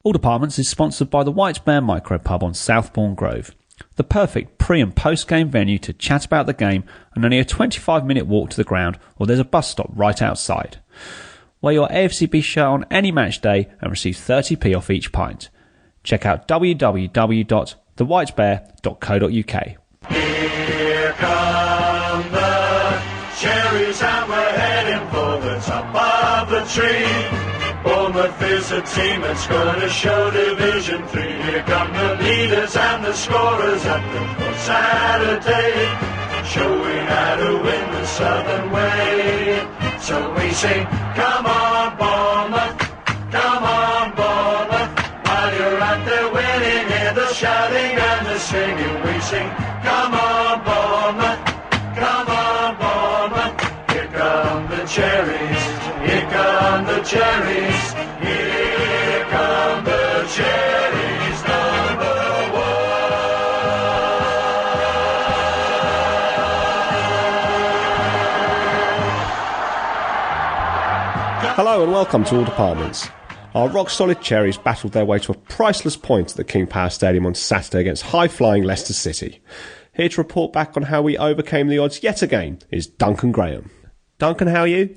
All Departments is sponsored by the White Bear Micro Pub on Southbourne Grove, the perfect pre- and post-game venue to chat about the game and only a 25-minute walk to the ground, or there's a bus stop right outside. Wear your AFCB shirt on any match day and receive 30p off each pint. Check out www.thewhitebear.co.uk. Here come the cherries and we're heading for the top of the tree. Bournemouth is a team that's going to show Division 3. Here come the leaders and the scorers at the Saturday, showing how to win the Southern way. So we sing, come on Bournemouth, come on Bournemouth. While you're out there winning, hear the shouting and the singing. We sing, come on Bournemouth, come on Bournemouth. Here come the Cherries, here come the Cherries, here come the Cherries, number one. Hello and welcome to All Departments. Our rock-solid Cherries battled their way to a priceless point at the King Power Stadium on Saturday against high-flying Leicester City. Here to report back on how we overcame the odds yet again is Duncan Graham. Duncan, how are you?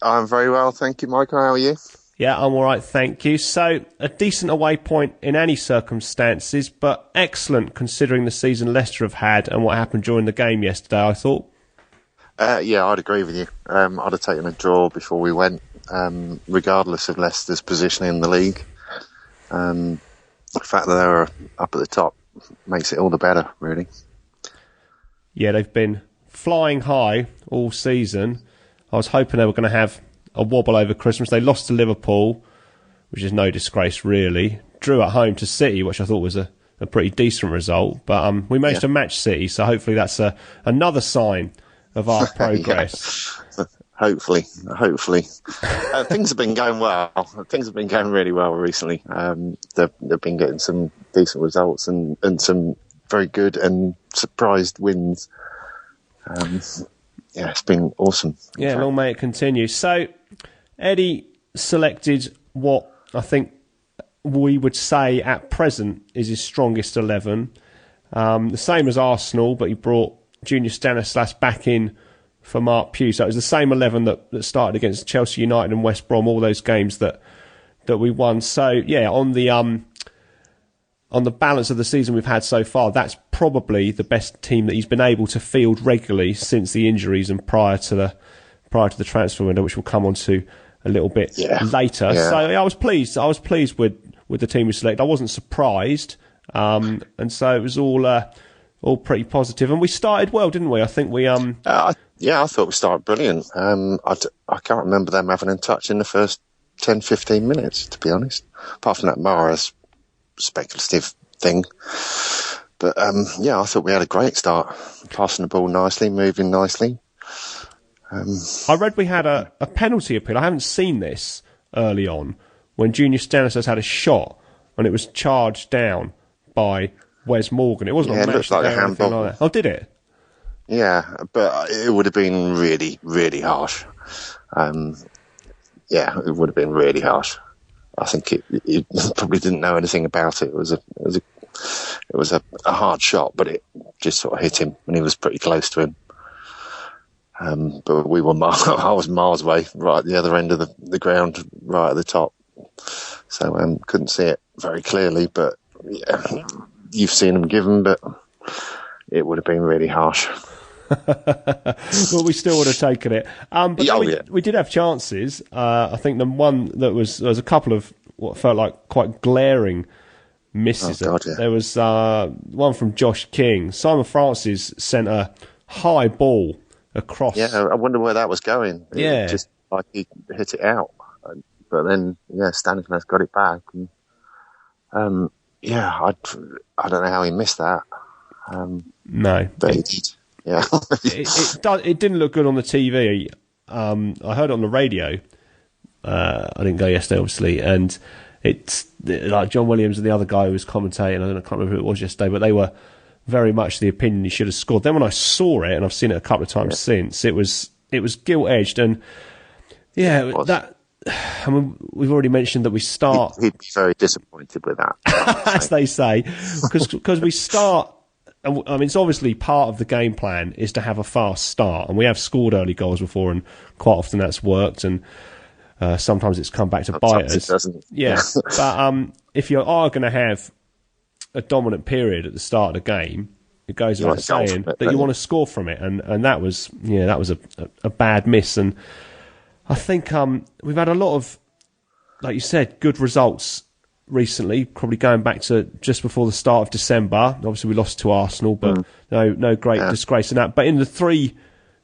I'm very well, thank you, Michael. How are you? Yeah, I'm all right, thank you. So, a decent away point in any circumstances, but excellent considering the season Leicester have had and what happened during the game yesterday, I thought. Yeah, I'd agree with you. I'd have taken a draw before we went, regardless of Leicester's position in the league. The fact that they were up at the top makes it all the better, really. Yeah, they've been flying high all season. I was hoping they were going to have a wobble over Christmas. They lost to Liverpool, which is no disgrace, really. Drew at home to City, which I thought was a pretty decent result. But we managed to match City, so hopefully that's another sign of our progress. Hopefully. Things have been going well. Things have been going really well recently. They've been getting some decent results and some very good and surprised wins. Yeah, it's been awesome. Yeah, long may it continue. So, Eddie selected what I think we would say at present is his strongest 11. The same as Arsenal, but he brought Junior Stanislas back in for Mark Pugh. So it was the same 11 that started against Chelsea United and West Brom, all those games that we won. So, yeah, on the balance of the season we've had so far, that's probably the best team that he's been able to field regularly since the injuries and prior to the transfer window, which we'll come on to a little bit later. Yeah. So I was pleased. I was pleased with the team we selected. I wasn't surprised, and so it was all pretty positive. And we started well, didn't we? I think we yeah, I thought we started brilliant. I can't remember them having a touch in the first 10-15 minutes, to be honest. Apart from that Mahrez speculative thing. But yeah, I thought we had a great start, passing the ball nicely, moving nicely. I read we had a penalty appeal. I haven't seen this early on, when Junior Stanislas had a shot and it was charged down by Wes Morgan. It wasn't it looked like a handball. like that. Oh, did it? Yeah, but it would have been really, really harsh. Yeah, it would have been really harsh. I think he probably didn't know anything about it. It was a hard shot, but it just sort of hit him, and he was pretty close to him. But I was miles away, right at the other end of the ground, right at the top. So couldn't see it very clearly. But yeah, you've seen him give him, but it would have been really harsh. Well, we still would have taken it. But we did have chances. I think the one there was a couple of what felt like quite glaring misses. Oh, God, yeah. There was one from Josh King. Simon Francis sent a high ball across. Yeah, I wonder where that was going. Yeah. Just like he hit it out. But then, yeah, Stanislas got it back. And, yeah, I don't know how he missed that. No. But he did. Yeah. It didn't look good on the TV. I heard it on the radio. I didn't go yesterday, obviously, and it's like John Williams and the other guy who was commentating. I can't remember who it was yesterday, but they were very much the opinion he should have scored. Then when I saw it, and I've seen it a couple of times since, it was gilt edged, and yeah, that I mean, we've already mentioned that we start. He'd be very disappointed with that, as they say, because we start. And I mean, it's obviously part of the game plan is to have a fast start, and we have scored early goals before, and quite often that's worked, and sometimes it's come back to bite us. It doesn't. Yeah, but if you are going to have a dominant period at the start of the game, it goes without saying that you want to score from it, and that was a bad miss, and I think we've had a lot of, like you said, good results recently, probably going back to just before the start of December. Obviously, we lost to Arsenal, but no great disgrace in that. But in the 3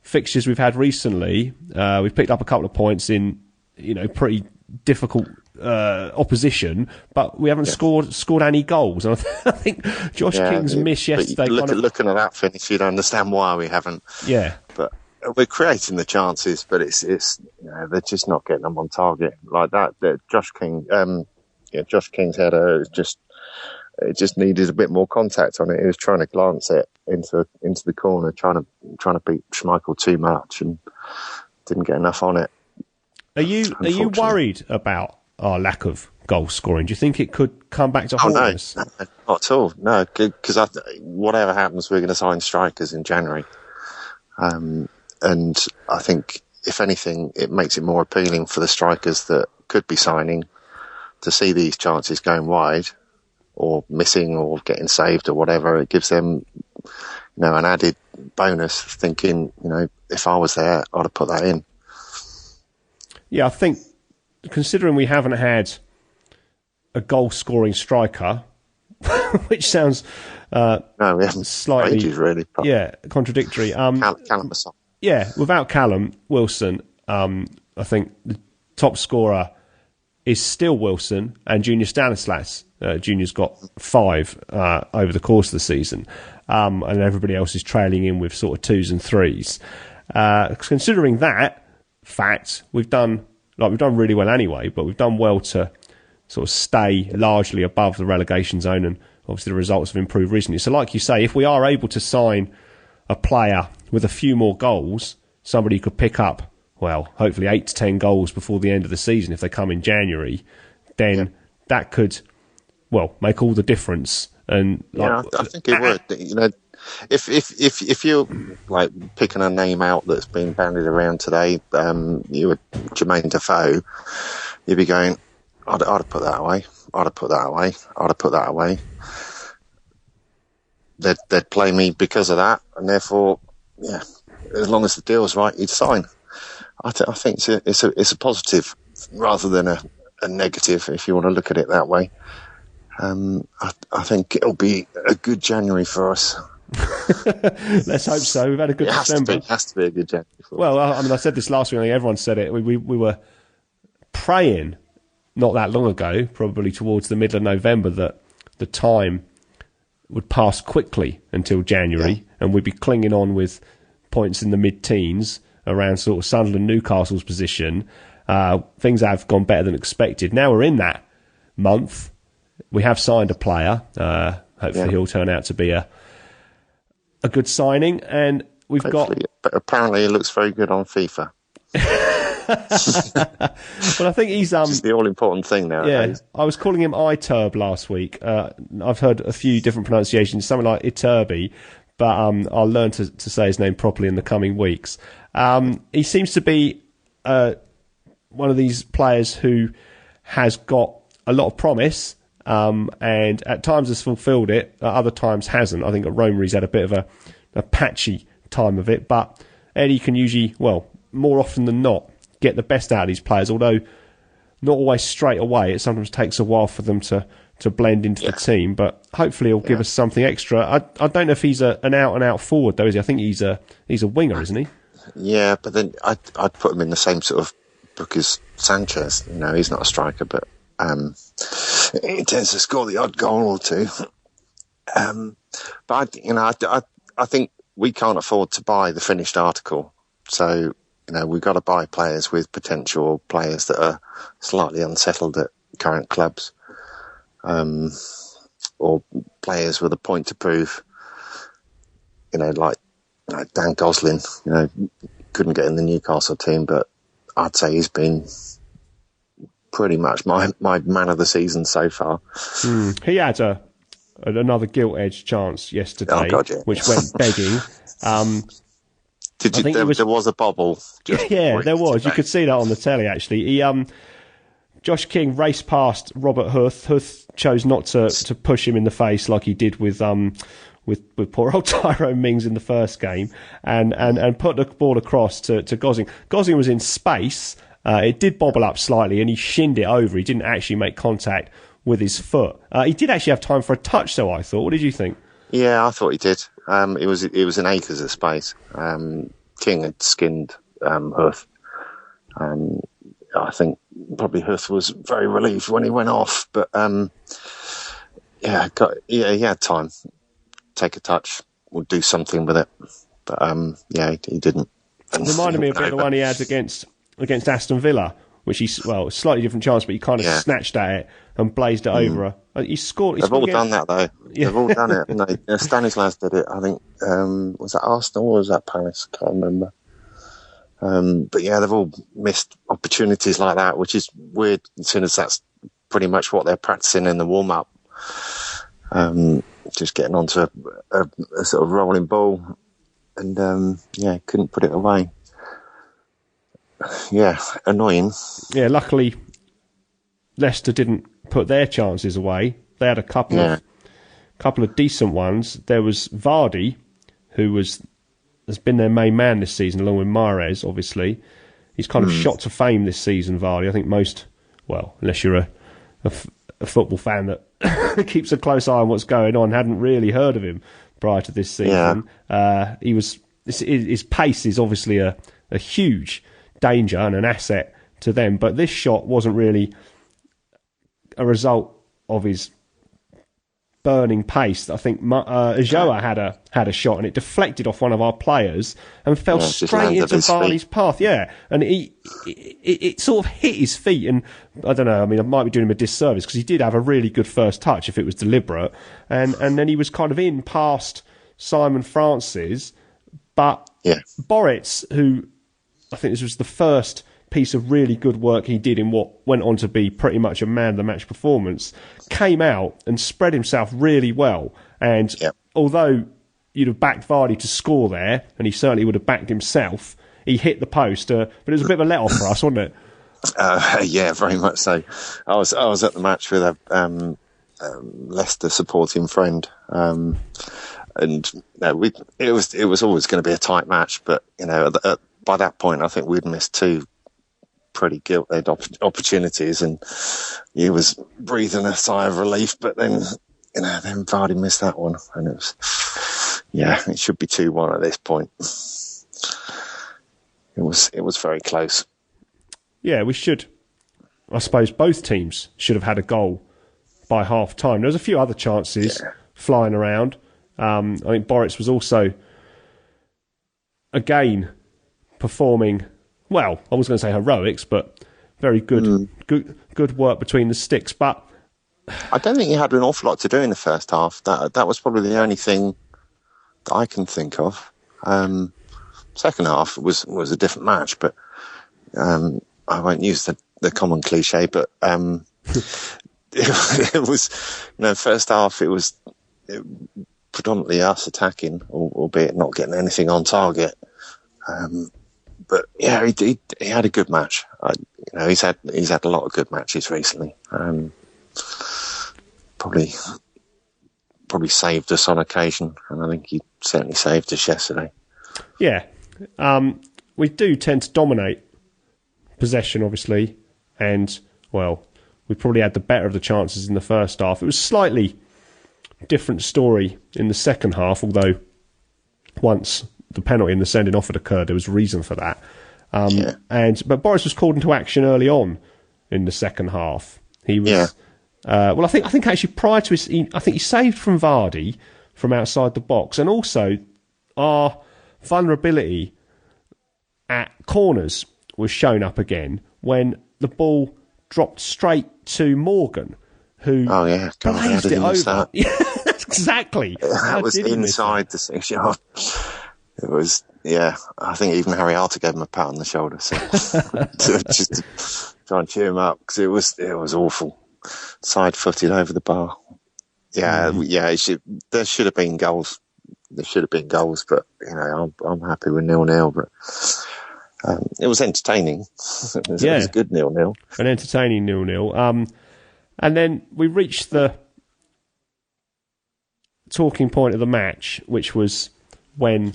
fixtures we've had recently, we've picked up a couple of points in pretty difficult opposition, but we haven't scored any goals. And I think Josh King's miss yesterday. Looking at that finish, you'd understand why we haven't. Yeah, but we're creating the chances, but it's they're just not getting them on target like that. Josh King's header just needed a bit more contact on it. He was trying to glance it into the corner, trying to beat Schmeichel too much, and didn't get enough on it. Are you worried about our lack of goal scoring? Do you think it could come back to haunt us? No, not at all. No, because whatever happens, we're going to sign strikers in January, and I think if anything, it makes it more appealing for the strikers that could be signing to see these chances going wide or missing or getting saved or whatever. It gives them, an added bonus, thinking, if I was there, I'd have put that in. Yeah, I think considering we haven't had a goal-scoring striker, which sounds no, we haven't slightly ages, really. Contradictory. Callum Wilson. Yeah, without Callum Wilson, I think the top scorer is still Wilson and Junior Stanislas. Junior's got 5 over the course of the season, and everybody else is trailing in with sort of 2s and 3s. Considering that fact, we've done really well anyway, but we've done well to sort of stay largely above the relegation zone, and obviously the results have improved recently. So like you say, if we are able to sign a player with a few more goals, somebody who could pick up, well, hopefully 8 to 10 goals before the end of the season if they come in January, then that could, make all the difference. And I think it would. If you're like picking a name out that's been bandied around today, you were Jermaine Defoe, you'd be going, I'd have put that away. I'd have put that away. I'd have put that away. They'd play me because of that, and therefore, as long as the deal's right, you'd sign. I think it's a positive rather than a negative, if you want to look at it that way. I think it'll be a good January for us. Let's hope so. We've had a good December. It has to be a good January for us. Well, I said this last week. I think everyone said it. We were praying not that long ago, probably towards the middle of November, that the time would pass quickly until January, and we'd be clinging on with points in the mid-teens around sort of Sunderland, Newcastle's position. Things have gone better than expected. Now we're in that month. We have signed a player. Hopefully he'll turn out to be a good signing, and we've got. But apparently, he looks very good on FIFA. Well, I think he's it's the all-important thing nowadays. Yeah, I was calling him Iturb last week. I've heard a few different pronunciations, something like Iturbi, but I'll learn to say his name properly in the coming weeks. He seems to be one of these players who has got a lot of promise, and at times has fulfilled it, at other times hasn't. I think at Roma he's had a bit of a patchy time of it, but Eddie can usually, more often than not, get the best out of these players, although not always straight away. It sometimes takes a while for them to blend into the team, but hopefully he'll give us something extra. I don't know if he's an out-and-out forward, though, is he? I think he's a winger, isn't he? Yeah, but then I'd put him in the same sort of book as Sanchez. He's not a striker, but he tends to score the odd goal or two. But I think we can't afford to buy the finished article, so we've got to buy players with potential, players that are slightly unsettled at current clubs, or players with a point to prove. Like Dan Gosling, couldn't get in the Newcastle team, but I'd say he's been pretty much my man of the season so far. He had another gilt-edged chance yesterday, Oh, God, yeah. which went begging. There was a bobble. Yeah, there was. You could see that on the telly, actually. Josh King raced past Robert Huth. Huth chose not to push him in the face like he did with poor old Tyrone Mings in the first game, and put the ball across to Gosling. Gosling was in space. It did bobble up slightly, and he shinned it over. He didn't actually make contact with his foot. He did actually have time for a touch, though, I thought. What did you think? Yeah, I thought he did. It was in acres of space. King had skinned Huth. I think probably Huth was very relieved when he went off, but he had time. Take a touch, or do something with it, but he didn't. It reminded me a bit of the one he had against Aston Villa, which slightly different chance, but he kind of snatched at it and blazed it over. He scored. They've all done that though. Yeah. They've all done it. Haven't they? Stanislas did it. I think was that Arsenal or was that Palace? I can't remember. But yeah, they've all missed opportunities like that, which is weird, as soon as that's pretty much what they're practicing in the warm up. Just getting onto a sort of rolling ball, and couldn't put it away. Yeah, annoying. Yeah, luckily Leicester didn't put their chances away. They had a couple of decent ones. There was Vardy, who has been their main man this season, along with Mahrez, obviously. He's kind of shot to fame this season, Vardy. I think unless you're a football fan that keeps a close eye on what's going on, hadn't really heard of him prior to this season. Yeah. His pace is obviously a huge danger and an asset to them, but this shot wasn't really a result of his burning pace. I think Ajoa had a shot and it deflected off one of our players and fell straight into Vardy's path. Yeah, and it sort of hit his feet, and I don't know. I mean, I might be doing him a disservice because he did have a really good first touch if it was deliberate, and then he was kind of in past Simon Francis, but Boritz, who I think this was the first piece of really good work he did in what went on to be pretty much a man of the match performance, came out and spread himself really well. And although you'd have backed Vardy to score there, and he certainly would have backed himself, he hit the post. But it was a bit of a let-off for us, wasn't it? Yeah, very much so. I was at the match with a Leicester supporting friend, and it was always going to be a tight match. But by that point, I think we'd missed two pretty gilt-edged opportunities, and he was breathing a sigh of relief. But then Vardy missed that one, and it should be 2-1 at this point. It was very close. Yeah, I suppose both teams should have had a goal by half time. There was a few other chances flying around. I think Boritz was also again performing. Well, I was going to say heroics, but very good work between the sticks. But I don't think he had an awful lot to do in the first half. That was probably the only thing that I can think of. Second half was a different match, but I won't use the common cliche, but it was, first half it was predominantly us attacking, albeit not getting anything on target. But yeah, he had a good match. He's had a lot of good matches recently. Probably saved us on occasion, and I think he certainly saved us yesterday. Yeah, we do tend to dominate possession, obviously, and we probably had the better of the chances in the first half. It was slightly different story in the second half, although once the penalty and the sending off had occurred, there was reason for that. But Boris was called into action early on in the second half. He was I think actually prior to I think he saved from Vardy from outside the box, and also our vulnerability at corners was shown up again when the ball dropped straight to Morgan, who blazed it over. Yeah, exactly. That was inside the 6 yard. it was, yeah, I think even Harry Arter gave him a pat on the shoulder, so just to try and cheer him up, because it was awful. Side-footed over the bar. Yeah, there should have been goals. There should have been goals, but I'm happy with 0-0. But it was entertaining. It was a good 0-0. An entertaining 0-0. And then we reached the talking point of the match, which was when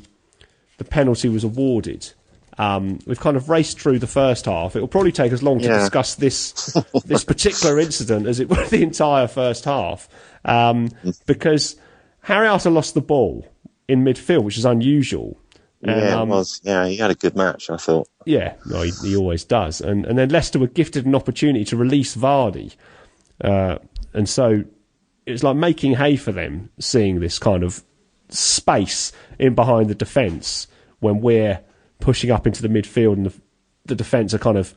the penalty was awarded. We've kind of raced through the first half. It will probably take us long to discuss this particular incident as it was the entire first half, because Harry Arter lost the ball in midfield, which is unusual. Yeah, it was. Yeah, he had a good match, I thought. Yeah, no, he always does. And then Leicester were gifted an opportunity to release Vardy. And so it's like making hay for them, seeing this kind of space in behind the defence when we're pushing up into the midfield and the defence are kind of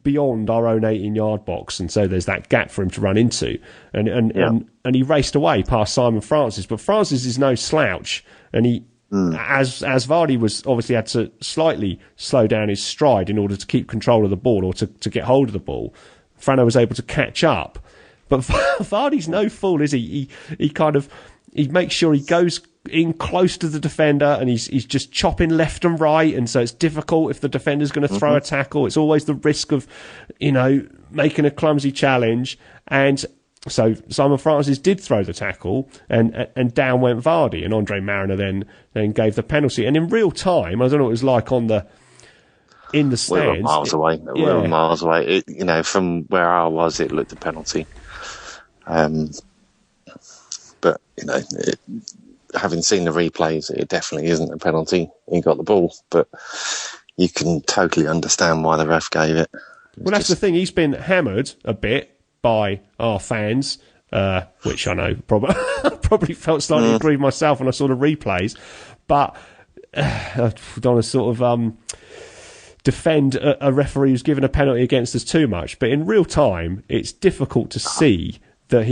beyond our own 18-yard box, and so there's that gap for him to run into. And he raced away past Simon Francis, but Francis is no slouch, and he, as Vardy was obviously had to slightly slow down his stride in order to keep control of the ball or to get hold of the ball, Frano was able to catch up. But Vardy's no fool, is he? He makes sure he goes in close to the defender, and he's just chopping left and right, and so it's difficult if the defender's going to throw a tackle. It's always the risk of, making a clumsy challenge. And so Simon Francis did throw the tackle, and down went Vardy, and Andre Mariner then gave the penalty. And in real time, I don't know what it was like in the stands. We were miles away. We were miles away. From where I was, it looked a penalty. But having seen the replays, it definitely isn't a penalty. He got the ball, but you can totally understand why the ref gave it. Well, that's the thing. He's been hammered a bit by our fans, which I know probably felt slightly aggrieved myself when I saw the replays. But I don't want to sort of defend a referee who's given a penalty against us too much. But in real time, it's difficult to see that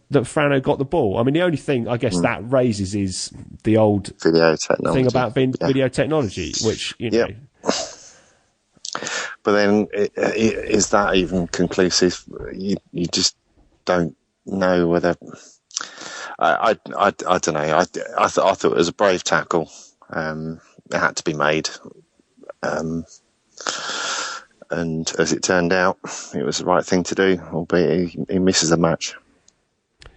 that Frano got the ball. I mean, the only thing I guess that raises is the old video technology thing about video technology, which know. But then, is that even conclusive? You just don't know whether. I don't know. I thought it was a brave tackle. It had to be made. And as it turned out, it was the right thing to do, albeit he misses the match.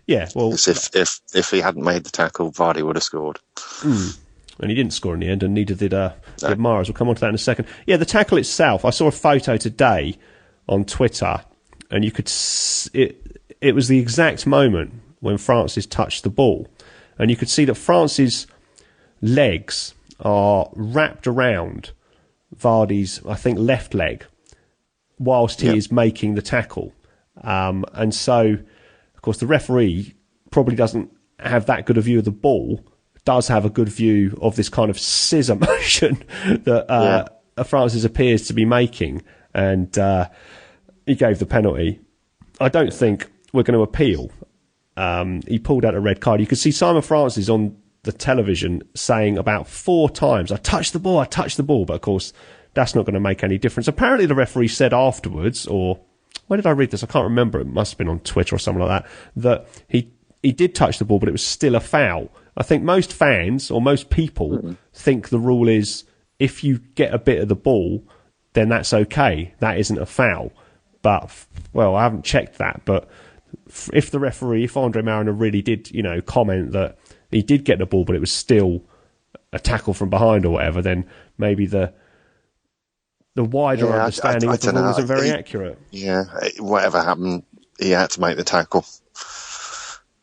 Yeah, well... If he hadn't made the tackle, Vardy would have scored. And he didn't score in the end, and neither did Mahrez. We'll come on to that in a second. Yeah, the tackle itself, I saw a photo today on Twitter, and you could... It was the exact moment when Francis touched the ball, and you could see that Francis' legs are wrapped around Vardy's, I think, left leg, whilst he is making the tackle. And so, of course, the referee probably doesn't have that good a view of the ball, does have a good view of this kind of scissor motion that Francis appears to be making, and he gave the penalty. I don't think we're going to appeal. He pulled out a red card. You could see Simon Francis on the television saying about 4 times, I touched the ball, but of course that's not going to make any difference. Apparently the referee said afterwards, or where did I read this? I can't remember. It must have been on Twitter or something like that he did touch the ball, but it was still a foul. I think most fans or most people think the rule is if you get a bit of the ball, then that's okay. That isn't a foul. But, well, I haven't checked that, but if Andre Mariner really did, comment that he did get the ball, but it was still a tackle from behind or whatever, then maybe the wider understanding of the rule isn't very accurate. Yeah, whatever happened, he had to make the tackle.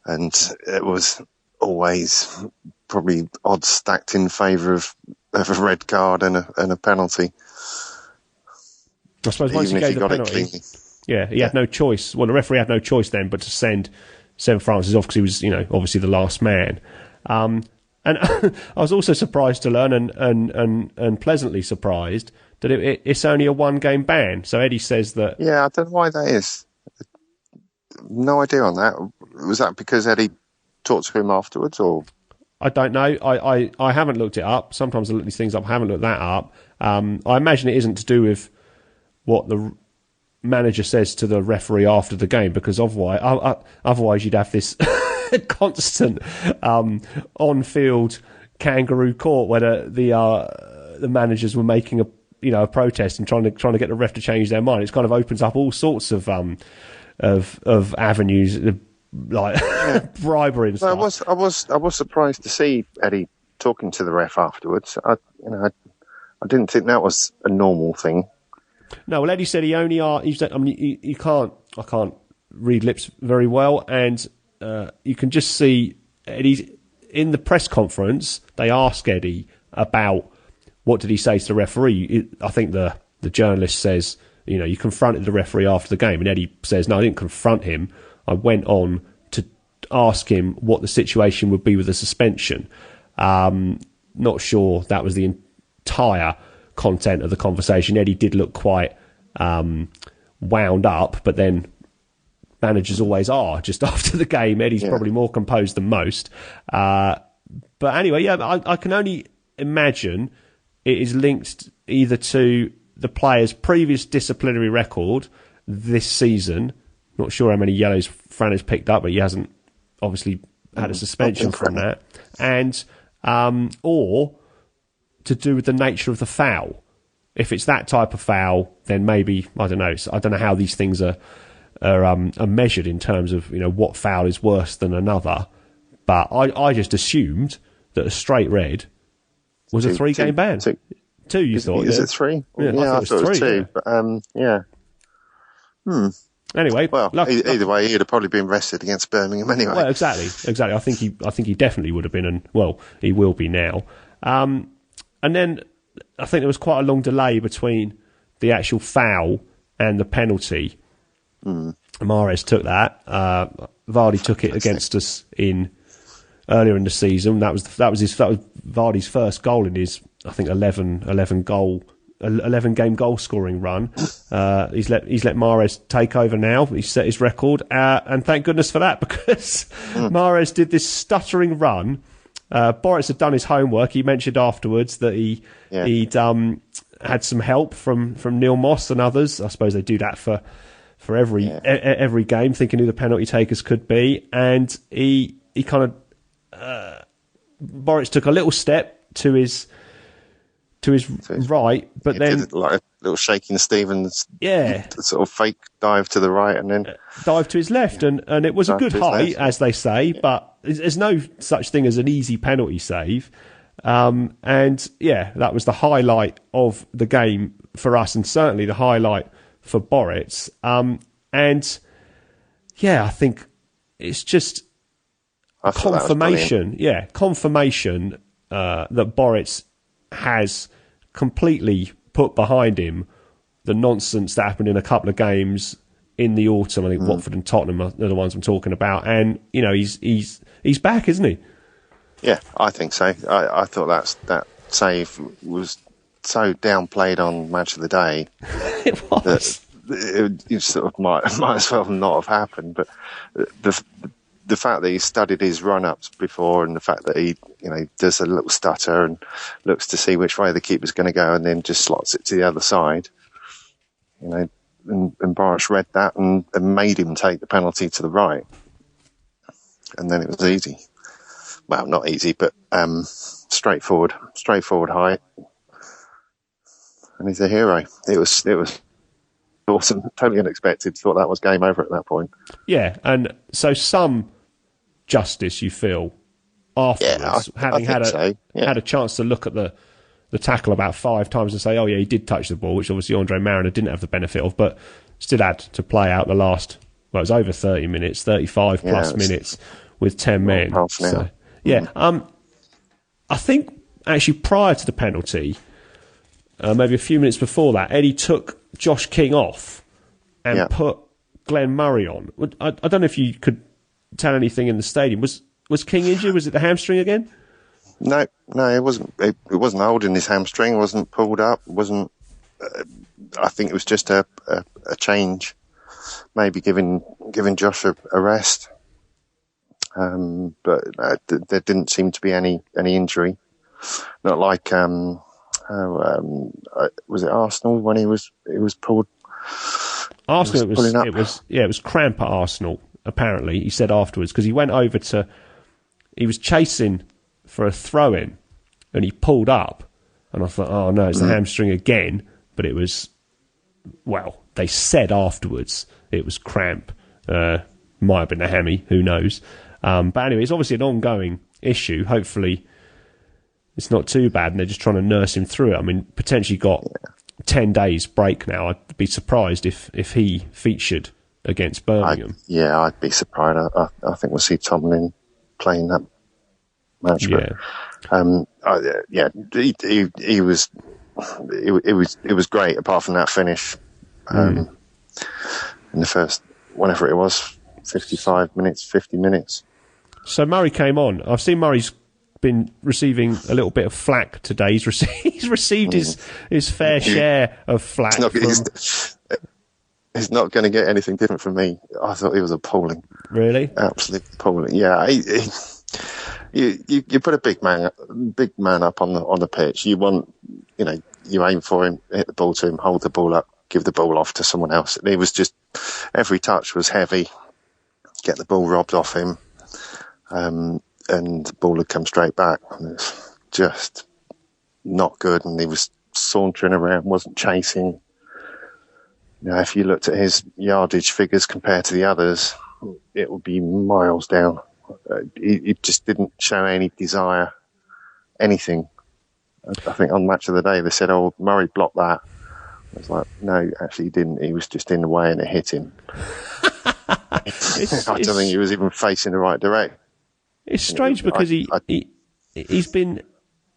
And it was always probably odds stacked in favour of a red card and a penalty. I suppose once he gave the penalty, he had no choice. Well, the referee had no choice then but to send Francis off because he was, obviously the last man. And I was also surprised to learn and pleasantly surprised that it's only a 1-game ban. So Eddie says that... Yeah, I don't know why that is. No idea on that. Was that because Eddie talked to him afterwards, or...? I don't know. I haven't looked it up. Sometimes I look these things up. I haven't looked that up. I imagine it isn't to do with what the manager says to the referee after the game, because otherwise you'd have this constant on-field kangaroo court where the managers were making a protest and trying to get the ref to change their mind. It kind of opens up all sorts of avenues, like bribery and stuff. I was surprised to see Eddie talking to the ref afterwards. I didn't think that was a normal thing. No, well, Eddie said he only I can't read lips very well, and you can just see Eddie's in the press conference. They ask Eddie about what did he say to the referee. I think the journalist says, you confronted the referee after the game, and Eddie says, no, I didn't confront him. I went on to ask him what the situation would be with the suspension. Not sure that was the entire content of the conversation. Eddie did look quite wound up, but then managers always are just after the game. Eddie's probably more composed than most. But anyway, I can only imagine it is linked either to the player's previous disciplinary record this season. Not sure how many yellows Fran has picked up, but he hasn't obviously had a suspension from that. And or to do with the nature of the foul. If it's that type of foul, then maybe, I don't know. I don't know how these things are measured in terms of what foul is worse than another. But I just assumed that a straight red was a 3-game ban. Two, you thought? Is it 3? Yeah, I thought it was 2. Yeah. But Anyway, well, either way, he'd have probably been rested against Birmingham anyway. Well, exactly. I think he definitely would have been, and well, he will be now. And then I think there was quite a long delay between the actual foul and the penalty. Mahrez took that. Vardy took it against us earlier in the season. That was Vardy's first goal in his, I think, 11 game goal scoring run. He's let Mahrez take over now. He's set his record, and thank goodness for that, because Mahrez did this stuttering run. Boris had done his homework. He mentioned afterwards that he'd had some help from Neil Moss and others. I suppose they do that for every game, thinking who the penalty takers could be. And he kind of Boris took a little step to his right, but then did like a little Shaking Stevens, sort of fake dive to the right, and then dive to his left, and it was a good height, as they say, but there's no such thing as an easy penalty save. And that was the highlight of the game for us, and certainly the highlight for Boris. I think it's just confirmation. Confirmation that Boris has completely put behind him the nonsense that happened in a couple of games in the autumn. I think Watford and Tottenham are the ones I'm talking about, and he's back, isn't he? Yeah, I think so. I thought that save was so downplayed on Match of the Day. It was. It sort of might as well not have happened, but the fact that he studied his run-ups before, and the fact that he, does a little stutter and looks to see which way the keeper's going to go, and then just slots it to the other side, and Boris read that and made him take the penalty to the right, and then it was easy. Well, not easy, but straightforward height, and he's a hero. It was awesome, totally unexpected. Thought that was game over at that point. Yeah, and so some justice you feel afterwards, having had a chance to look at the tackle about 5 times and say, oh yeah, he did touch the ball, which obviously Andre Mariner didn't have the benefit of, but still had to play out the last, well, it was over 30 minutes, 35 plus minutes with 10 men. Half an hour. I think actually prior to the penalty, maybe a few minutes before that, Eddie took Josh King off and put Glenn Murray on. I don't know if you could tell anything in the stadium. Was King injured? Was it the hamstring again? No, it wasn't. It wasn't holding his hamstring. It wasn't pulled up. It wasn't. I think it was just a change, maybe giving Josh a rest. but there didn't seem to be any injury. Not like was it Arsenal when he was pulled? Arsenal, it was cramp at Arsenal. Apparently, he said afterwards, because he went over he was chasing for a throw in, and he pulled up, and I thought, oh no, it's the hamstring again. But it was, well, they said afterwards it was cramp. Might have been a hammy, who knows? But anyway, it's obviously an ongoing issue. Hopefully, it's not too bad, and they're just trying to nurse him through it. I mean, potentially got 10 days break now. I'd be surprised if he featured against Birmingham. I'd be surprised. I think we'll see Tomlin playing that match. Yeah. It was great. Apart from that finish, in the first, whenever it was, 55 minutes, 50 minutes. So Murray came on. I've seen Murray's been receiving a little bit of flack today. He's received his fair share of flack. He's not going to get anything different from me. I thought he was appalling. Really? Absolutely appalling. Yeah. You put a big man up on the pitch. You want, you aim for him, hit the ball to him, hold the ball up, give the ball off to someone else. And he was just, every touch was heavy. Get the ball robbed off him, and the ball would come straight back. And it's just not good. And he was sauntering around, wasn't chasing. If you looked at his yardage figures compared to the others, it would be miles down. He just didn't show any desire, anything. I think on Match of the Day they said, "Oh, Murray blocked that." I was like, no, actually he didn't. He was just in the way and it hit him. I don't think he was even facing the right direction. It's strange because he's been,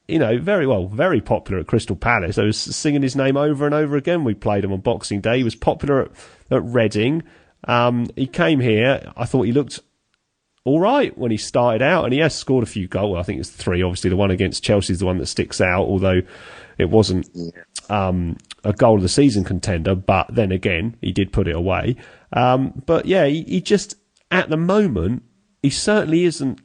very popular at Crystal Palace. I was singing his name over and over again. We played him on Boxing Day. He was popular at Reading. He came here. I thought he looked all right when he started out, and he has scored a few goals. Well, I think it's 3. Obviously, the one against Chelsea is the one that sticks out, although it wasn't a goal of the season contender. But then again, he did put it away. But yeah, he just, at the moment, he certainly isn't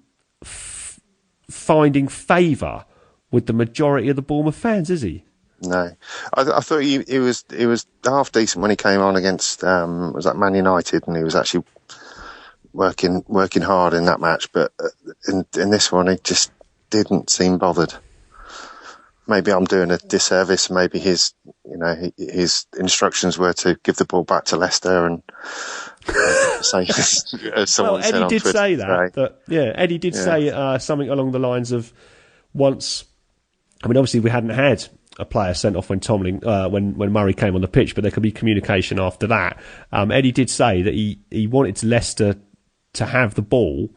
finding favour with the majority of the Bournemouth fans, is he? No, I thought he was half decent when he came on against was that Man United, and he was actually working hard in that match. But in this one, he just didn't seem bothered. Maybe I'm doing a disservice. Maybe his instructions were to give the ball back to Leicester and say. Well, Eddie did say that. Eddie did say something along the lines of once. I mean, obviously we hadn't had a player sent off when Tomlin, when Murray came on the pitch, but there could be communication after that. Eddie did say that he wanted Leicester to have the ball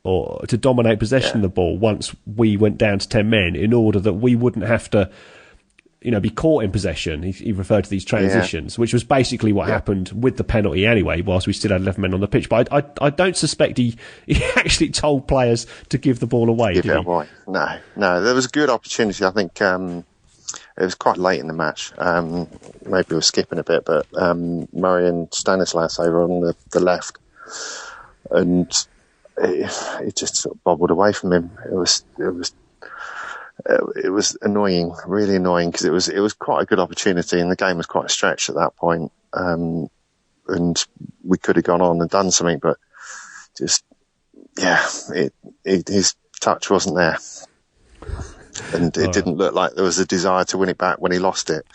or to dominate possession of the ball once we went down to 10 men, in order that we wouldn't have to, be caught in possession. He referred to these transitions, which was basically what happened with the penalty anyway, whilst we still had 11 men on the pitch. But I don't suspect he actually told players to give the ball away, did he? Away. No. There was a good opportunity. I think it was quite late in the match. Maybe we were skipping a bit, but Murray and Stanislas over on the left, and it just sort of bobbled away from him. It was annoying, really annoying, because it was quite a good opportunity, and the game was quite stretched at that point. And we could have gone on and done something, but just his touch wasn't there, and it didn't look like there was a desire to win it back when he lost it.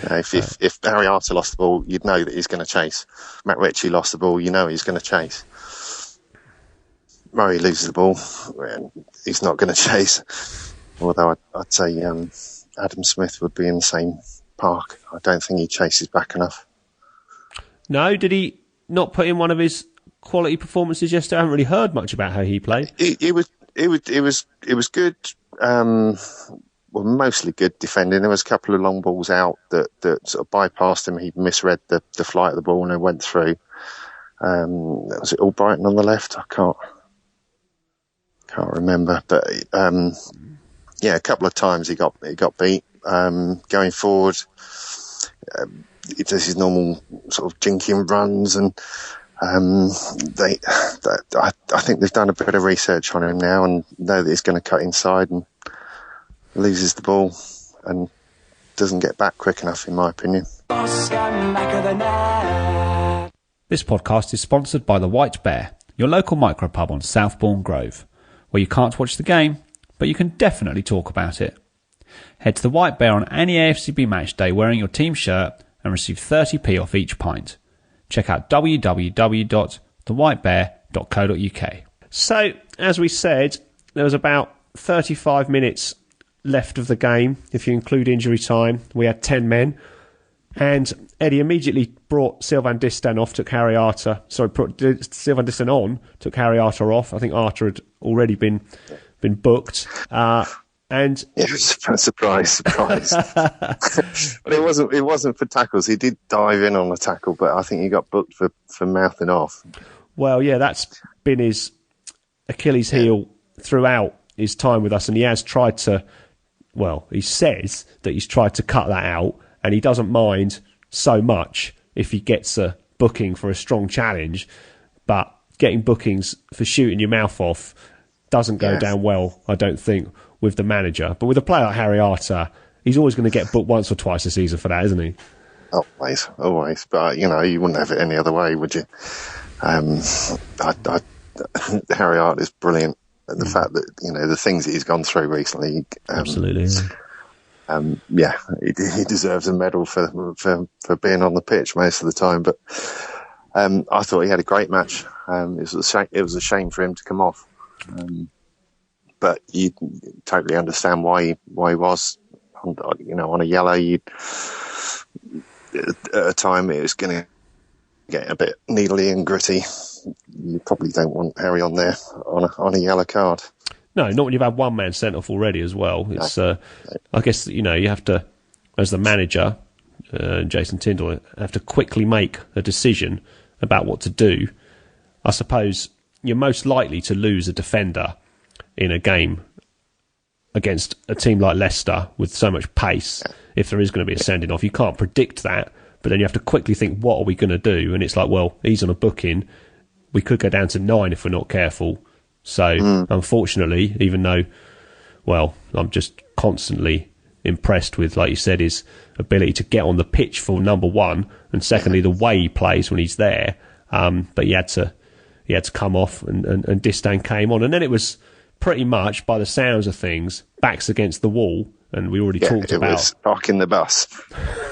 If Harry Arter lost the ball, you'd know that he's going to chase. Matt Ritchie lost the ball, you know he's going to chase. Murray loses the ball, and he's not going to chase. Although I'd say Adam Smith would be in the same park. I don't think he chases back enough. No, did he not put in one of his quality performances yesterday? I haven't really heard much about how he played. It was good. Mostly good defending. There was a couple of long balls out that sort of bypassed him. He misread the flight of the ball and it went through. Was it Albrighton on the left? I can't remember, but a couple of times he got beat. Going forward, he does his normal sort of jinking runs, and I think they've done a bit of research on him now and know that he's going to cut inside and loses the ball and doesn't get back quick enough, in my opinion. This podcast is sponsored by the White Bear, your local micropub on Southbourne Grove, where you can't watch the game, but you can definitely talk about it. Head to the White Bear on any AFCB match day wearing your team shirt and receive 30p off each pint. Check out www.thewhitebear.co.uk. So, as we said, there was about 35 minutes left of the game, if you include injury time. We had 10 men. And Eddie immediately brought Sylvain Distin off, took Harry Arter. Sorry, put Sylvain Distin on, took Harry Arter off. I think Arter had already been booked. And yeah, surprise. But it wasn't for tackles. He did dive in on a tackle, but I think he got booked for mouthing off. Well, yeah, that's been his Achilles heel throughout his time with us, and he has tried to. Well, he says that he's tried to cut that out, and he doesn't mind so much if he gets a booking for a strong challenge, but getting bookings for shooting your mouth off doesn't go down well, I don't think, with the manager. But with a player like Harry Arter, he's always going to get booked once or twice a season for that, isn't he? Always. But, you wouldn't have it any other way, would you? Harry Arter is brilliant. And the fact that, the things that he's gone through recently. Absolutely. He deserves a medal for being on the pitch most of the time. But I thought he had a gregreat match. It was a shame for him to come off. But you totally understand why he was on a yellow. At a time it was going to get a bit needly and gritty. You probably don't want Harry on there on a yellow card. No, not when you've had one man sent off already as well. It's I guess you have to, as the manager, Jason Tindall, have to quickly make a decision about what to do. I suppose you're most likely to lose a defender in a game against a team like Leicester with so much pace. If there is going to be a sending off, you can't predict that. But then you have to quickly think, what are we going to do? And it's like, well, he's on a booking. We could go down to 9 if we're not careful. So, unfortunately, even though, I'm just constantly impressed with, like you said, his ability to get on the pitch for number one, and secondly, the way he plays when he's there. But he had to come off, and Distin came on, and then it was pretty much, by the sounds of things, backs against the wall, and we already talked about. It was parking the bus.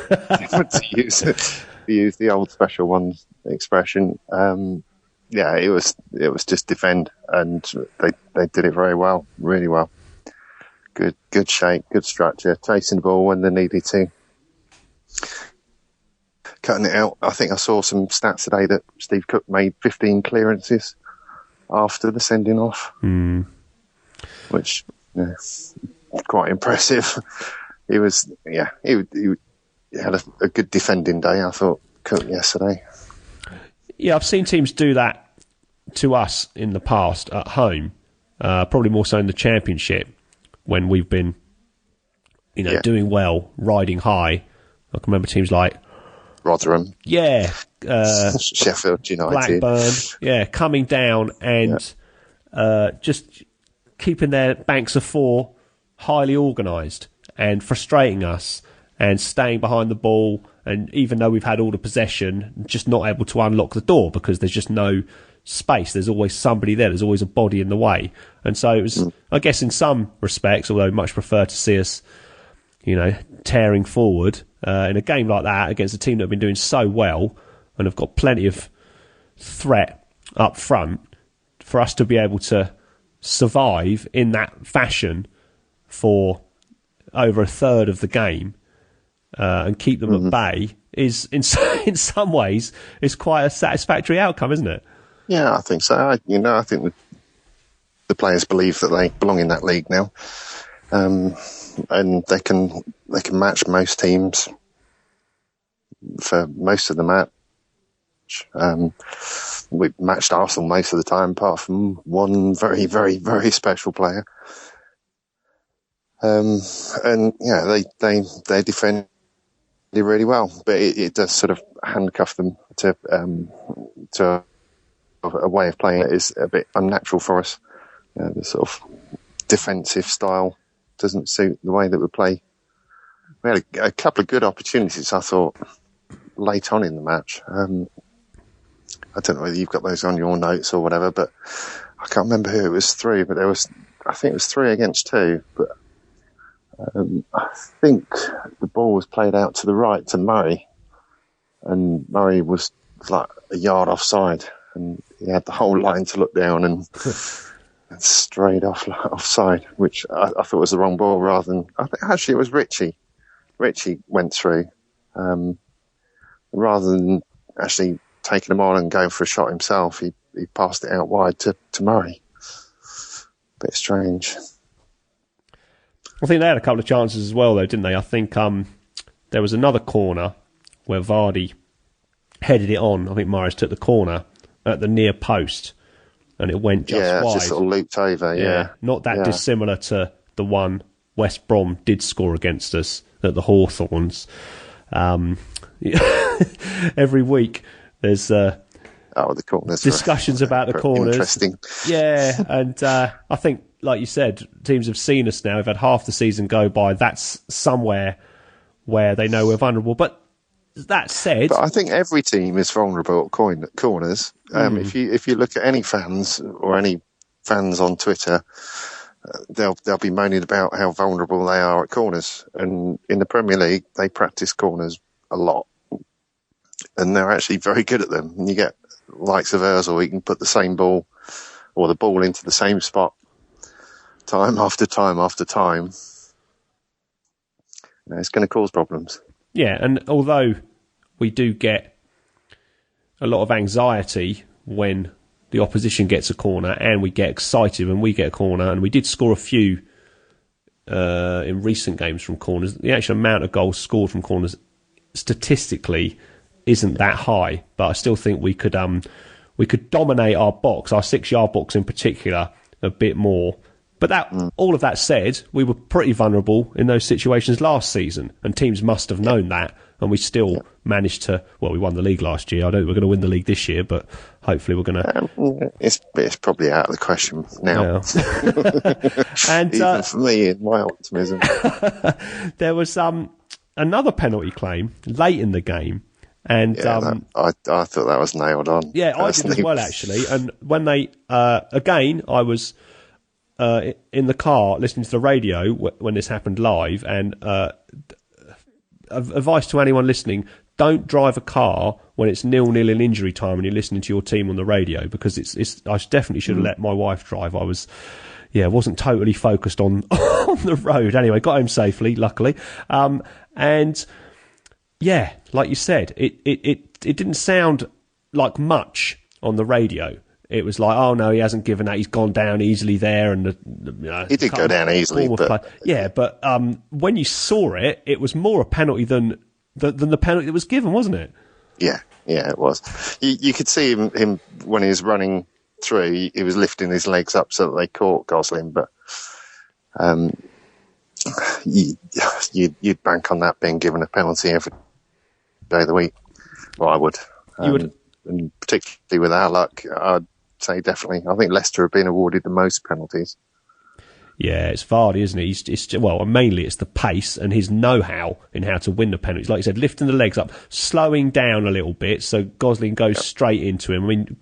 To use the old Special Ones expression. It was just defend, and they did it very well, really well. Good shape, good structure, chasing the ball when they needed to, cutting it out. I think I saw some stats today that Steve Cook made 15 clearances after the sending off, which quite impressive. He was he had a good defending day, I thought, Cook, yesterday. Yeah, I've seen teams do that to us in the past at home, probably more so in the Championship, when we've been, doing well, riding high. I can remember teams like Rotherham, Sheffield United, Blackburn, coming down and just keeping their banks of four highly organised and frustrating us and staying behind the ball. And even though we've had all the possession, just not able to unlock the door because there's just no space. There's always somebody there. There's always a body in the way. And so it was, I guess, in some respects, although I'd much prefer to see us, tearing forward in a game like that against a team that have been doing so well and have got plenty of threat up front, for us to be able to survive in that fashion for over a third of the game. And keep them at bay is, in some ways, is quite a satisfactory outcome, isn't it? Yeah, I think so. I think the players believe that they belong in that league now, and they can match most teams for most of the match. We matched Arsenal most of the time, apart from one very, very, very special player. They defend really well, but it does sort of handcuff them to a way of playing that is a bit unnatural for us. The sort of defensive style doesn't suit the way that we play. We had a couple of good opportunities, I thought, late on in the match. I don't know whether you've got those on your notes or whatever, but I can't remember who it was through, but I think it was 3 against 2, but I think the ball was played out to the right to Murray, and Murray was like a yard offside, and he had the whole line to look down and strayed offside, which I thought was the wrong ball rather than... I think actually it was Richie. Richie went through, rather than actually taking him on and going for a shot himself, he passed it out wide to Murray. Bit strange. I think they had a couple of chances as well, though, didn't they? I think there was another corner where Vardy headed it on. I think Morris took the corner at the near post, and it went just wide. Just sort of looped over, yeah. Not that dissimilar to the one West Brom did score against us at the Hawthorns. Every week there's the corners discussions about the corners. Interesting. Yeah, and I think, like you said, teams have seen us now. We've had half the season go by. That's somewhere where they know we're vulnerable. But that said... But I think every team is vulnerable at corners. If you look at any fans or any fans on Twitter, they'll be moaning about how vulnerable they are at corners. And in the Premier League, they practice corners a lot. And they're actually very good at them. And you get likes of Ozil, he can put the same ball or the ball into the same spot time after time after time. It's going to cause problems. Yeah, and although we do get a lot of anxiety when the opposition gets a corner, and we get excited when we get a corner, and we did score a few in recent games from corners, the actual amount of goals scored from corners statistically isn't that high, but I still think we could dominate our box, our 6-yard box in particular, a bit more. But all of that said, we were pretty vulnerable in those situations last season, and teams must have known that, and we still managed to... Well, we won the league last year. I don't think we're going to win the league this year, but hopefully we're going to... It's probably out of the question now. And even for me, in my optimism. There was another penalty claim late in the game, and I thought that was nailed on. Yeah, personally. I did as well, actually. And when they... again, I was... in the car listening to the radio when this happened live, and advice to anyone listening: don't drive a car when it's 0-0 in injury time and you're listening to your team on the radio, because I definitely should have let my wife drive. I wasn't totally focused on the road. Anyway, got home safely, luckily. And yeah, like you said, it didn't sound like much on the radio. It was like, oh no, he hasn't given that. He's gone down easily there, and he did go down easily. But when you saw it, it was more a penalty than the penalty that was given, wasn't it? Yeah, it was. You could see him when he was running through. He was lifting his legs up so that they caught Gosling, but you'd bank on that being given a penalty every day of the week. Well, I would. You would, and particularly with our luck, I'd say definitely. I think Leicester have been awarded the most penalties. Yeah, it's Vardy, isn't it? Mainly it's the pace and his know-how in how to win the penalties. Like you said, lifting the legs up, slowing down a little bit so Gosling goes straight into him. I mean,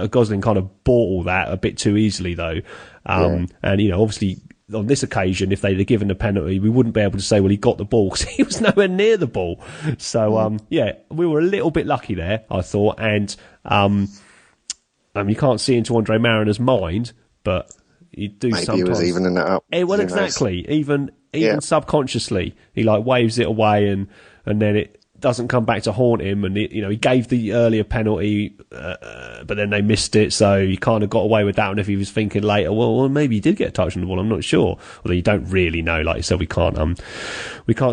Gosling kind of bought all that a bit too easily, though. And, obviously, on this occasion, if they'd have given the penalty, we wouldn't be able to say, well, he got the ball, because he was nowhere near the ball. So, we were a little bit lucky there, I thought. And you can't see into Andre Mariner's mind, but you do maybe sometimes. He was evening it up. Exactly. Even subconsciously, he waves it away, and then it doesn't come back to haunt him. And he gave the earlier penalty, but then they missed it, so he kind of got away with that. And if he was thinking later, well, maybe he did get a touch on the ball, I'm not sure. Although you don't really know, like you said, we can't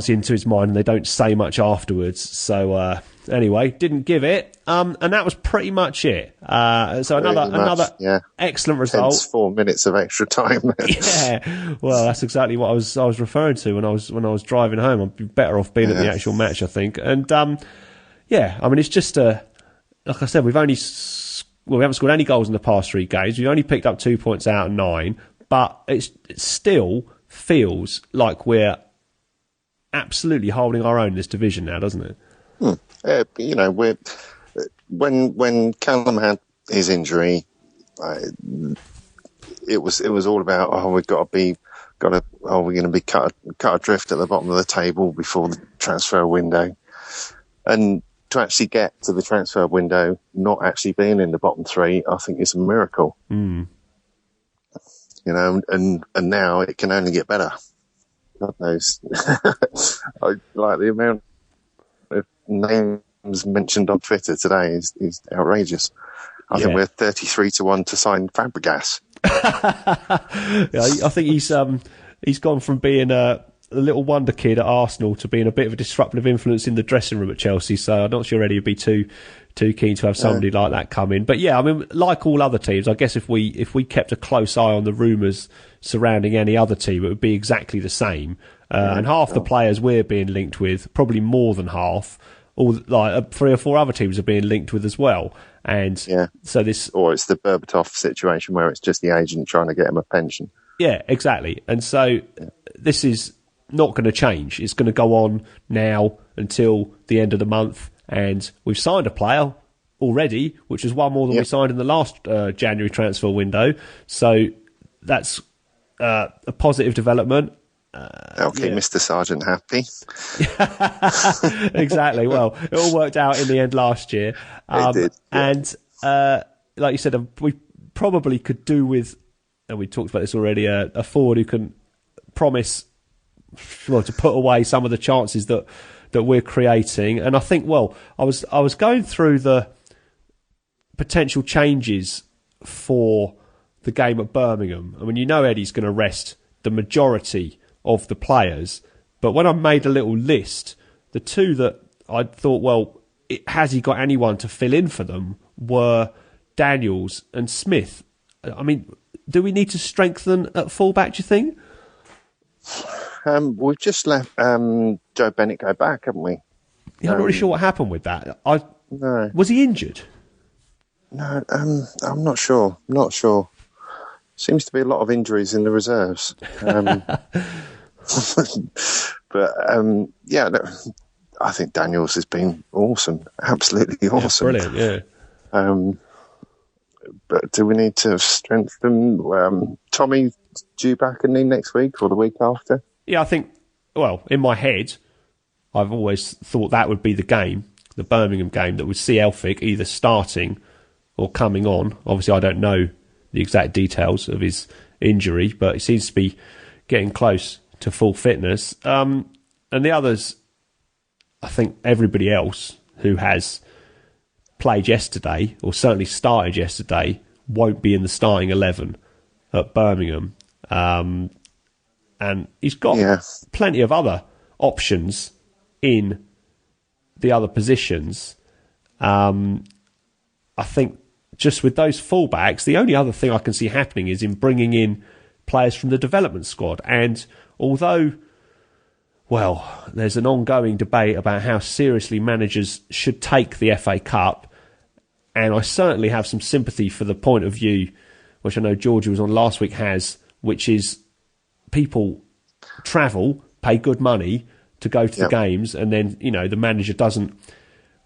see into his mind, and they don't say much afterwards. So anyway, didn't give it, and that was pretty much it. So another excellent result. Hence 4 minutes of extra time. Yeah, well, that's exactly what I was referring to when I was driving home. I'd be better off being at the actual match, I think. And it's just like I said, we've only we haven't scored any goals in the past 3 games. We've only picked up 2 points out of 9, but it still feels like we're absolutely holding our own in this division now, doesn't it? When Callum had his injury, it was all about we're going to be cut adrift at the bottom of the table before the transfer window, and to actually get to the transfer window not actually being in the bottom 3, I think is a miracle. And now it can only get better. God knows. I like the amount of names mentioned on Twitter today is outrageous. I think we're 33-1 to sign Fabregas. I think he's gone from being a little wonder kid at Arsenal to being a bit of a disruptive influence in the dressing room at Chelsea. So I'm not sure Eddie would be too keen to have somebody like that come in. But yeah, I mean, like all other teams, I guess if we kept a close eye on the rumours surrounding any other team, it would be exactly the same. And half the players we're being linked with, probably more than half, or like 3 or 4 other teams are being linked with as well. And so this, or it's the Berbatov situation where it's just the agent trying to get him a pension. Yeah, exactly. And so this is not going to change. It's going to go on now until the end of the month. And we've signed a player already, which is one more than we signed in the last January transfer window. So that's a positive development. That'll keep Mr. Sargent happy. Exactly. Well, it all worked out in the end last year. It did. Yeah. And like you said, we probably could do with, and we talked about this already, a forward who can promise to put away some of the chances that we're creating. And I think, I was going through the potential changes for the game at Birmingham. I mean, Eddie's going to rest the majority of the players, but when I made a little list, the 2 that I thought, has he got anyone to fill in for them, were Daniels and Smith. I mean, do we need to strengthen at fullback, do you think? We've just let Joe Bennett go back, haven't we? Yeah, I'm not really sure what happened with that. No. Was he injured? No, I'm not sure. Seems to be a lot of injuries in the reserves. But I think Daniels has been awesome, absolutely awesome. Brilliant, yeah. But do we need to strengthen? Tommy due back next week or the week after? Yeah, I think, in my head, I've always thought that would be the game, the Birmingham game, that would see Elphick either starting or coming on. Obviously, I don't know the exact details of his injury, but he seems to be getting close to full fitness. And the others, I think everybody else who has played yesterday, or certainly started yesterday, won't be in the starting 11 at Birmingham. And he's got plenty of other options in the other positions. I think just with those fullbacks, the only other thing I can see happening is in bringing in players from the development squad. And although, there's an ongoing debate about how seriously managers should take the FA Cup, and I certainly have some sympathy for the point of view, which I know Georgia was on last week, which is people travel, pay good money to go to the games, and then, the manager doesn't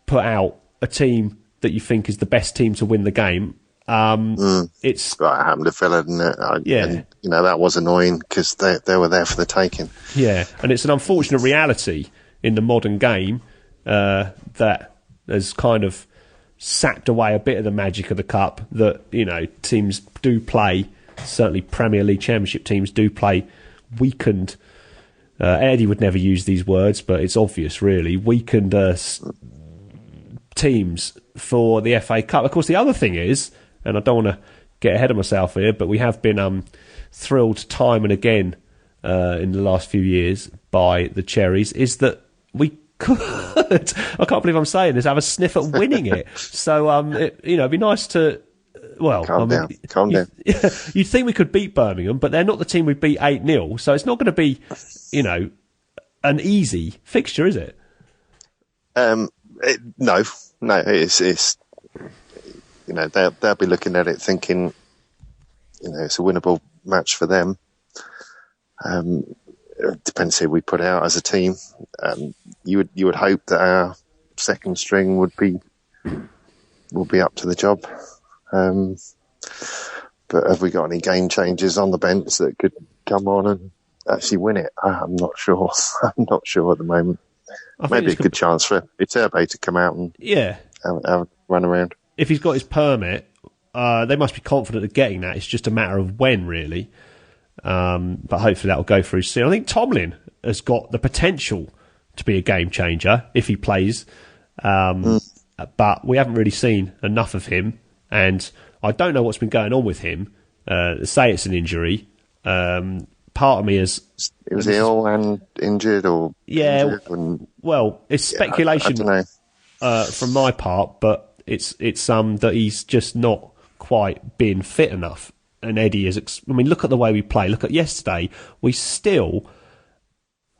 put out a team that you think is the best team to win the game. It's right, happened to Villa, didn't it? And, that was annoying because they were there for the taking. Yeah, and it's an unfortunate reality in the modern game that has kind of sapped away a bit of the magic of the cup. That teams do play, certainly Premier League Championship teams do play weakened. Eddie would never use these words, but it's obvious, really, weakened teams for the FA Cup. Of course, the other thing is, and I don't want to get ahead of myself here, but we have been thrilled time and again in the last few years by the Cherries, is that we could, I can't believe I'm saying this, have a sniff at winning it. So, it'd be nice to, Calm down. You'd think we could beat Birmingham, but they're not the team we beat 8-0, so it's not going to be, an easy fixture, is it? No, it's they'll be looking at it thinking, it's a winnable match for them. It depends who we put out as a team. You would hope that our second string will be up to the job. But have we got any game changers on the bench that could come on and actually win it? I'm not sure. I'm not sure at the moment. Maybe a good chance for Iturbe to come out and have a run around. If he's got his permit, they must be confident of getting that. It's just a matter of when, really. But hopefully that will go through soon. I think Tomlin has got the potential to be a game changer if he plays. But we haven't really seen enough of him. And I don't know what's been going on with him. Say it's an injury. Part of me is... It was ill and injured or... Yeah, well, it's speculation I don't know. from my part, but it's that he's just not quite been fit enough. And Eddie is... look at the way we play. Look at yesterday. We still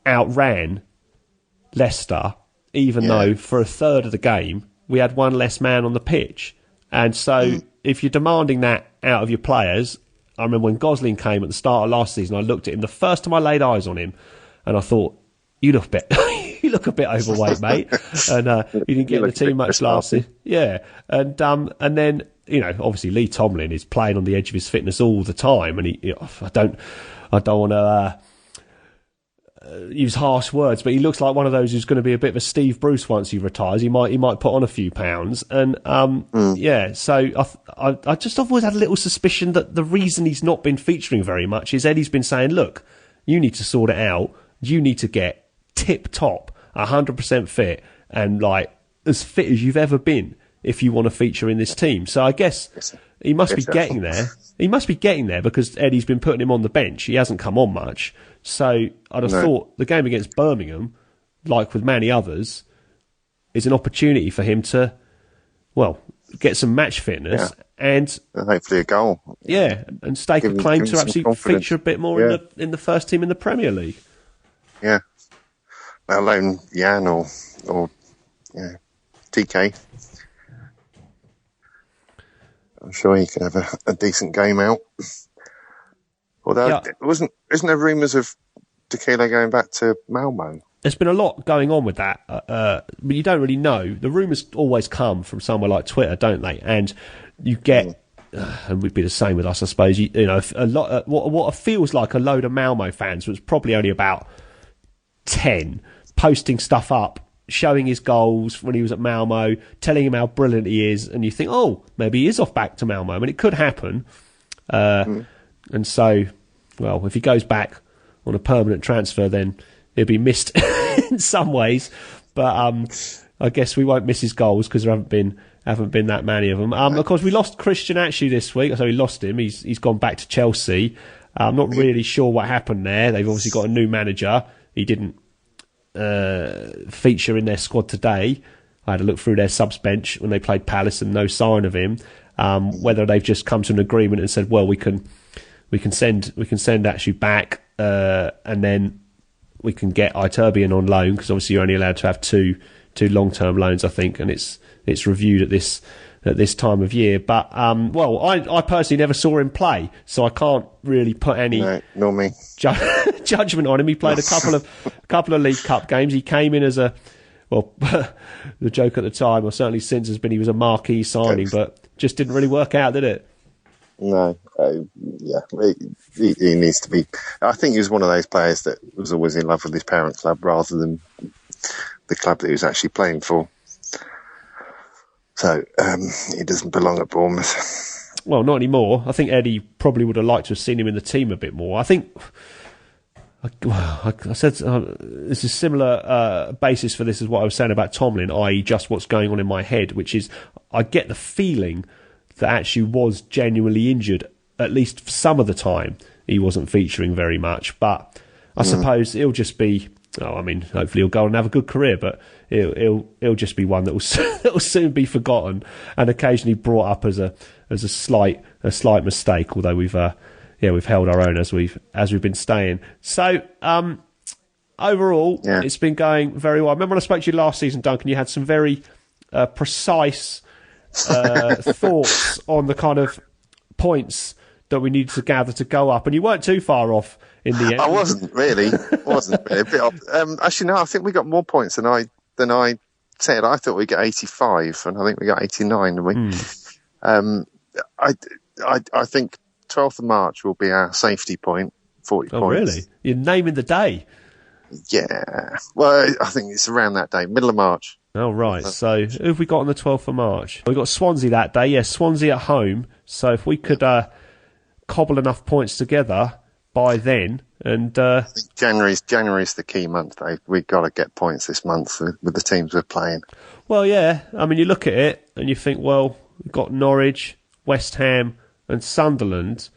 outran Leicester, even though for a third of the game, we had one less man on the pitch. And so if you're demanding that out of your players... I remember when Gosling came at the start of last season, I looked at him the first time I laid eyes on him, and I thought, you look a bit overweight, mate. And you didn't get in the team much last season. Yeah. And then, obviously Lee Tomlin is playing on the edge of his fitness all the time, and I don't want to use harsh words, but he looks like one of those who's going to be a bit of a Steve Bruce once he retires. He might put on a few pounds, and so I just always had a little suspicion that the reason he's not been featuring very much is Eddie's been saying, look, you need to sort it out. You need to get tip top, 100% fit, and like as fit as you've ever been if you want to feature in this team. So I guess he must be getting there. He must be getting there because Eddie's been putting him on the bench. He hasn't come on much. So I'd have thought the game against Birmingham, like with many others, is an opportunity for him to, get some match fitness and hopefully a goal. Yeah, and stake a claim to actually feature a bit more in the first team in the Premier League. Yeah, let alone Jan or TK. I'm sure he could have a decent game out. Although, isn't there rumours of Tequila going back to Malmo? There's been a lot going on with that, but you don't really know. The rumours always come from somewhere like Twitter, don't they? And you get, and it would be the same with us, I suppose. A lot. What feels like a load of Malmo fans was probably only about 10 posting stuff up, showing his goals when he was at Malmo, telling him how brilliant he is, and you think, maybe he is off back to Malmo, and it could happen. And so, if he goes back on a permanent transfer, then he'll be missed in some ways. But I guess we won't miss his goals because there haven't been that many of them. Of course, we lost Christian Atsu this week, so we lost him. He's gone back to Chelsea. I'm not really sure what happened there. They've obviously got a new manager. He didn't feature in their squad today. I had a look through their subs bench when they played Palace and no sign of him. Whether they've just come to an agreement and said, well, we can send Atsu back, and then we can get Iturbe in on loan because obviously you're only allowed to have two long-term loans, I think, and it's reviewed at this time of year. But I personally never saw him play, so I can't really put any nor me. judgment on him. He played a couple of League Cup games. He came in as the joke at the time, or certainly since, has been he was a marquee signing, but just didn't really work out, did it? No, he needs to be. I think he was one of those players that was always in love with his parent club rather than the club that he was actually playing for. So he doesn't belong at Bournemouth. Well, not anymore. I think Eddie probably would have liked to have seen him in the team a bit more. I think I said this is similar basis for this is what I was saying about Tomlin, i.e. just what's going on in my head, which is I get the feeling that actually was genuinely injured, at least for some of the time. He wasn't featuring very much, but I suppose he'll just be, hopefully he'll go on and have a good career, but he'll just be one that will soon be forgotten and occasionally brought up as a slight mistake, although we've held our own as we've been staying. So, overall, it's been going very well. I remember when I spoke to you last season, Duncan, you had some very precise thoughts on the kind of points that we needed to gather to go up, and you weren't too far off in the end. I wasn't really. A bit off. Actually, no. I think we got more points than I said. I thought we'd get 85, and I think we got 89. Didn't we? I think 12th of March will be our safety point. 40 points. Oh, really? You're naming the day. Yeah. Well, I think it's around that day, middle of March. Oh, right. So who have we got on the 12th of March? We've got Swansea that day. Yes, Swansea at home. So if we could cobble enough points together by then, and I think January's the key month. We've got to get points this month with the teams we're playing. Well, yeah. I mean, you look at it and you think, well, we've got Norwich, West Ham, and Sunderland,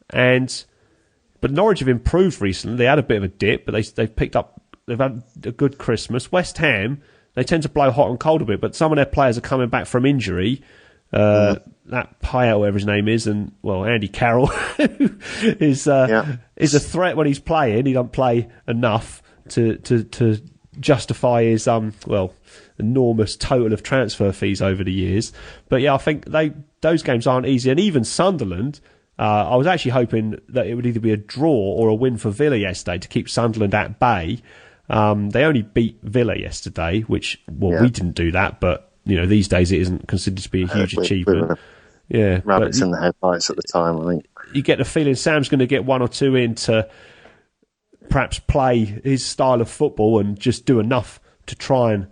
but Norwich have improved recently. They had a bit of a dip, but they've had a good Christmas. West Ham, they tend to blow hot and cold a bit, but some of their players are coming back from injury. That Payet, whatever his name is, and Andy Carroll is a threat when he's playing. He doesn't play enough to justify his enormous total of transfer fees over the years. But yeah, I think those games aren't easy, and even Sunderland. I was actually hoping that it would either be a draw or a win for Villa yesterday to keep Sunderland at bay. They only beat Villa yesterday, which we didn't do that, but these days it isn't considered to be a huge achievement. Rabbits in the headlights at the time, I think. You get the feeling Sam's going to get one or two in to perhaps play his style of football and just do enough to try and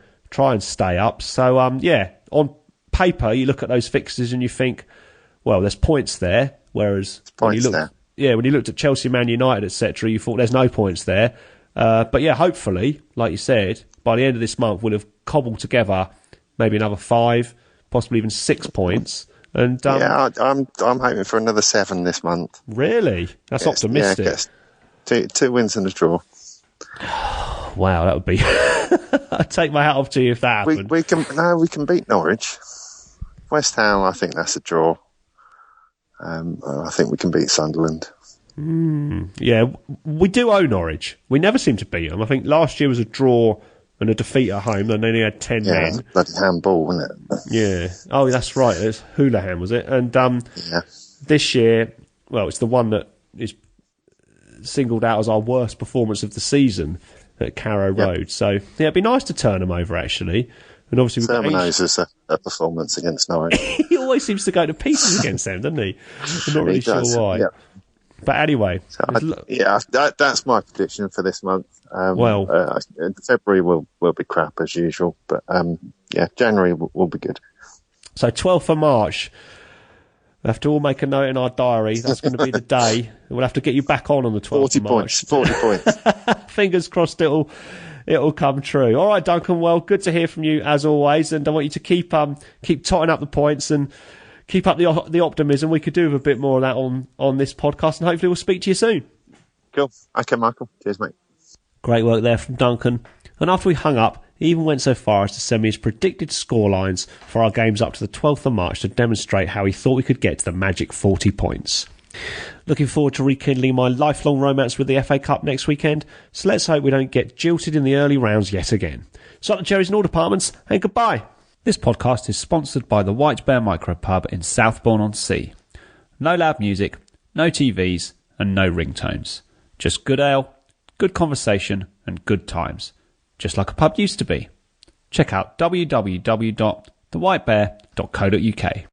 stay up. So on paper you look at those fixtures and you think, well, there's points there. Whereas when you looked at Chelsea, Man United, etc., you thought there's no points there. But yeah, hopefully, like you said, by the end of this month we'll have cobbled together maybe another 5, possibly even 6 points. And I'm hoping for another 7 this month. Really? That's optimistic. Yeah, 2 wins and a draw. Wow, that would be. I'd take my hat off to you if that happened. We can beat Norwich. West Ham, I think that's a draw. I think we can beat Sunderland. Yeah, we do owe Norwich. We never seem to beat them. I think last year was a draw and a defeat at home, and they only had 10 men. Yeah, bloody handball, wasn't it? Yeah. Oh, that's right. It's Houlihan, was it? And this year, well, it's the one that is singled out as our worst performance of the season at Carrow Road. So, yeah, it'd be nice to turn them over, actually. And obviously, Sermonos is a performance against Norwich. He always seems to go to pieces against them, doesn't he? I'm not really sure why. Yeah. But anyway, that's my prediction for this month. February will be crap as usual, but January will be good. So 12th of March, we have to all make a note in our diary. That's going to be the day. We'll have to get you back on the 12th of March. 40 points. Fingers crossed it'll come true. All right, Duncan. Well, good to hear from you as always, and I want you to keep totting up the points and keep up the optimism. We could do with a bit more of that on this podcast, and hopefully we'll speak to you soon. Cool. Okay, Michael. Cheers, mate. Great work there from Duncan. And after we hung up, he even went so far as to send me his predicted scorelines for our games up to the 12th of March to demonstrate how he thought we could get to the magic 40 points. Looking forward to rekindling my lifelong romance with the FA Cup next weekend, so let's hope we don't get jilted in the early rounds yet again. So up the cherries in all departments, and goodbye. This podcast is sponsored by the White Bear Micropub in Southbourne-on-Sea. No loud music, no TVs, and no ringtones. Just good ale, good conversation, and good times. Just like a pub used to be. Check out www.thewhitebear.co.uk.